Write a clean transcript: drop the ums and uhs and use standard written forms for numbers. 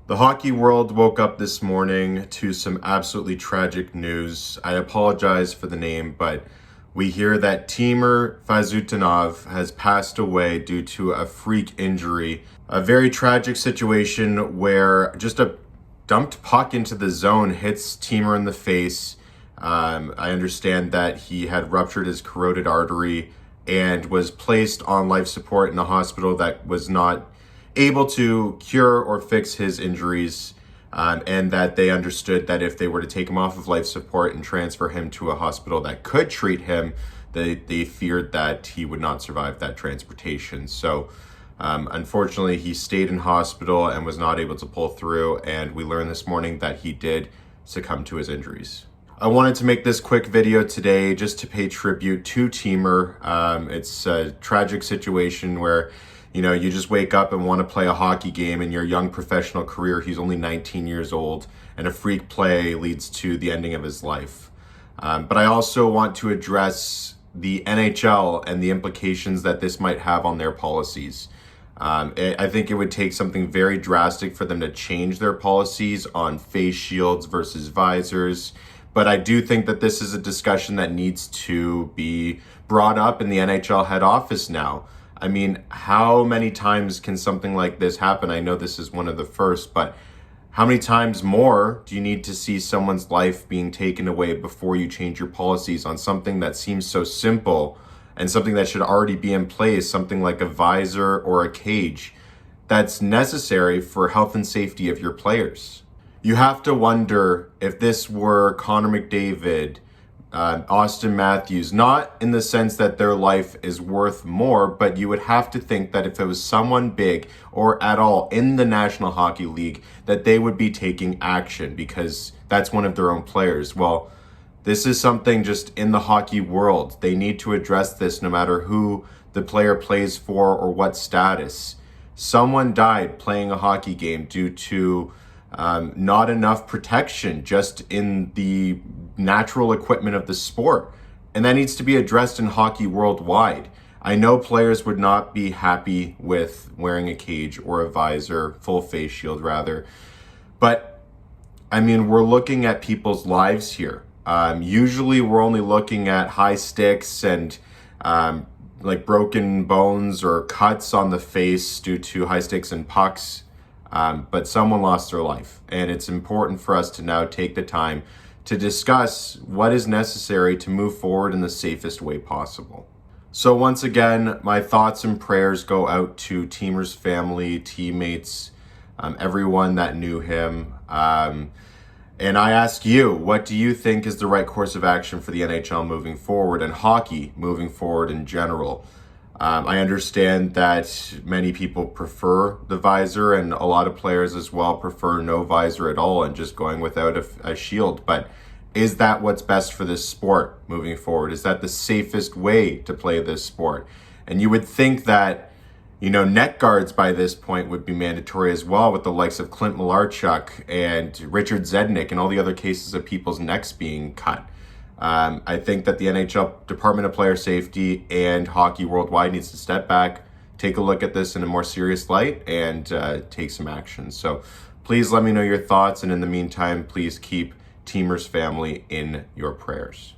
The hockey world woke up this morning to some absolutely tragic news. I apologize for the name, but we hear that Timur Faizutdinov has passed away due to a freak injury. A very tragic situation where just a dumped puck into the zone hits Timur in the face. I understand that he had ruptured his carotid artery and was placed on life support in a hospital that was not able to cure or fix his injuries, and that they understood that if they were to take him off of life support and transfer him to a hospital that could treat him, they feared that he would not survive that transportation. So unfortunately, he stayed in hospital and was not able to pull through, and we learned this morning that he did succumb to his injuries. I wanted to make this quick video today just to pay tribute to Timur. It's a tragic situation where you just wake up and want to play a hockey game in your young professional career. He's only 19 years old, and a freak play leads to the ending of his life. But I also want to address the NHL and the implications that this might have on their policies. I think it would take something very drastic for them to change their policies on face shields versus visors. But I do think that this is a discussion that needs to be brought up in the NHL head office now. I mean, how many times can something like this happen? I know this is one of the first, but how many times more do you need to see someone's life being taken away before you change your policies on something that seems so simple and something that should already be in place, something like a visor or a cage that's necessary for health and safety of your players? You have to wonder if this were Connor McDavid, Austin Matthews, not in the sense that their life is worth more, but you would have to think that if it was someone big or at all in the National Hockey League, that they would be taking action because that's one of their own players. Well, this is something just in the hockey world. They need to address this no matter who the player plays for or what status. Someone died playing a hockey game due to not enough protection just in the natural equipment of the sport. And that needs to be addressed in hockey worldwide. I know players would not be happy with wearing a cage or a visor, full face shield rather. But I mean, we're looking at people's lives here. Usually we're only looking at high sticks and like broken bones or cuts on the face due to high sticks and pucks. But someone lost their life, and it's important for us to now take the time to discuss what is necessary to move forward in the safest way possible. So once again, my thoughts and prayers go out to Timur's family, teammates, everyone that knew him. And I ask you, what do you think is the right course of action for the NHL moving forward and hockey moving forward in general? I understand that many people prefer the visor, and a lot of players as well prefer no visor at all and just going without a shield. But is that what's best for this sport moving forward? Is that the safest way to play this sport? And you would think that, neck guards by this point would be mandatory as well, with the likes of Clint Malarchuk and Richard Zednik and all the other cases of people's necks being cut. I think that the NHL Department of Player Safety and hockey worldwide needs to step back, take a look at this in a more serious light, and take some action. So please let me know your thoughts. And in the meantime, please keep Timur's family in your prayers.